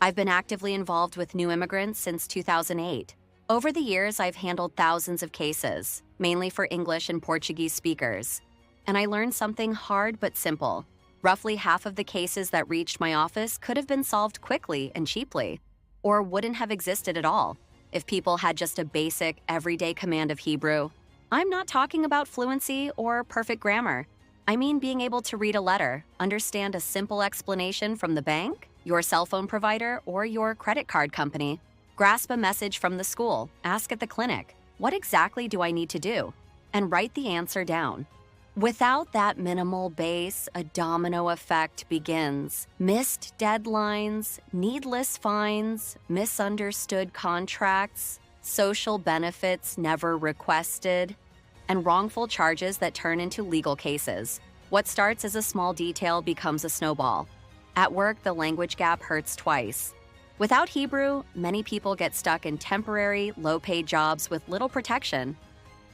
I've been actively involved with new immigrants since 2008. Over the years, I've handled thousands of cases, mainly for English and Portuguese speakers. And I learned something hard but simple. Roughly half of the cases that reached my office could have been solved quickly and cheaply, or wouldn't have existed at all if people had just a basic, everyday command of Hebrew. I'm not talking about fluency or perfect grammar. I mean being able to read a letter, understand a simple explanation from the bank, your cell phone provider, or your credit card company. Grasp a message from the school, ask at the clinic, what exactly do I need to do? And write the answer down. Without that minimal base, a domino effect begins. Missed deadlines, needless fines, misunderstood contracts, social benefits never requested, and wrongful charges that turn into legal cases. What starts as a small detail becomes a snowball. At work, the language gap hurts twice. Without Hebrew, many people get stuck in temporary, low-paid jobs with little protection.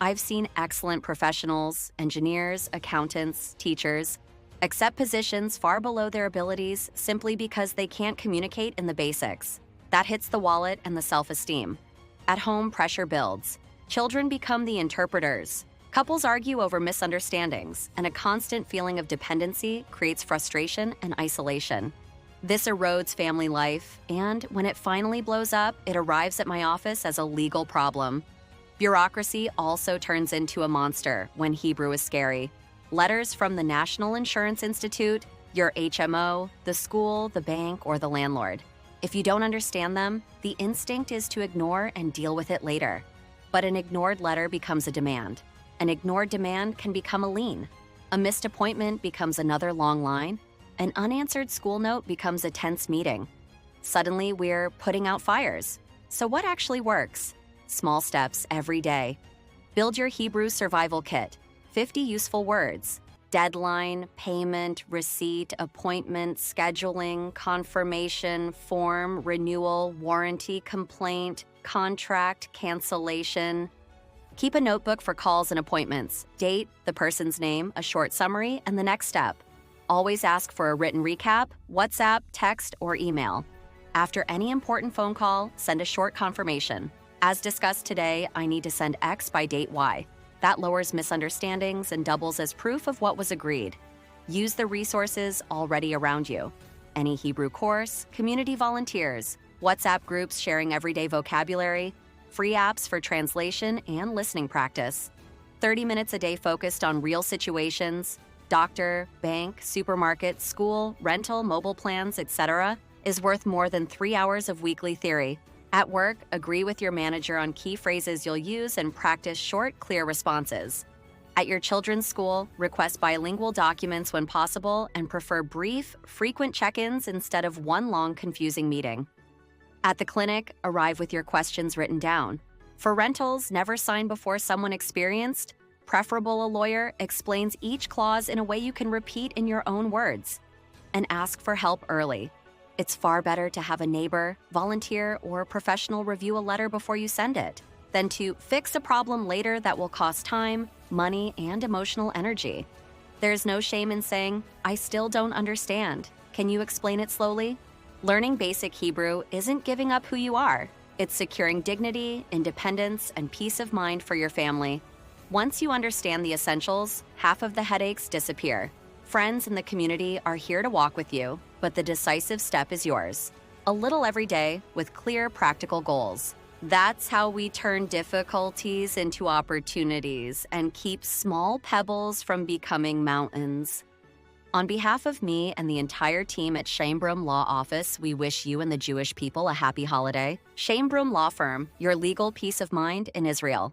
I've seen excellent professionals, engineers, accountants, teachers, accept positions far below their abilities simply because they can't communicate in the basics. That hits the wallet and the self-esteem. At home, pressure builds. Children become the interpreters. Couples argue over misunderstandings, and a constant feeling of dependency creates frustration and isolation. This erodes family life, and when it finally blows up, it arrives at my office as a legal problem. Bureaucracy also turns into a monster when Hebrew is scary. Letters from the National Insurance Institute, your HMO, the school, the bank, or the landlord. If you don't understand them, the instinct is to ignore and deal with it later. But an ignored letter becomes a demand. An ignored demand can become a lien. A missed appointment becomes another long line. An unanswered school note becomes a tense meeting. Suddenly, we're putting out fires. So what actually works? Small steps every day. Build your Hebrew survival kit. 50 useful words. Deadline, payment, receipt, appointment, scheduling, confirmation, form, renewal, warranty, complaint, contract, cancellation. Keep a notebook for calls and appointments. Date, the person's name, a short summary, and the next step. Always ask for a written recap, WhatsApp, text, or email. After any important phone call, send a short confirmation. As discussed today, I need to send X by date Y. That lowers misunderstandings and doubles as proof of what was agreed. Use the resources already around you. Any Hebrew course, community volunteers, WhatsApp groups sharing everyday vocabulary, free apps for translation and listening practice. 30 minutes a day focused on real situations, doctor, bank, supermarket, school, rental, mobile plans, etc., is worth more than 3 hours of weekly theory. At work, agree with your manager on key phrases you'll use and practice short, clear responses. At your children's school, request bilingual documents when possible and prefer brief, frequent check-ins instead of one long, confusing meeting. At the clinic, arrive with your questions written down. For rentals, never sign before someone experienced, preferable a lawyer, explains each clause in a way you can repeat in your own words. And ask for help early. It's far better to have a neighbor, volunteer, or professional review a letter before you send it than to fix a problem later that will cost time, money, and emotional energy. There's no shame in saying, I still don't understand. Can you explain it slowly? Learning basic Hebrew isn't giving up who you are. It's securing dignity, independence, and peace of mind for your family. Once you understand the essentials, half of the headaches disappear. Friends in the community are here to walk with you, but the decisive step is yours. A little every day with clear, practical goals. That's how we turn difficulties into opportunities and keep small pebbles from becoming mountains. On behalf of me and the entire team at Sheinbrum Law Office, we wish you and the Jewish people a happy holiday. Sheinbrum Law Firm, your legal peace of mind in Israel.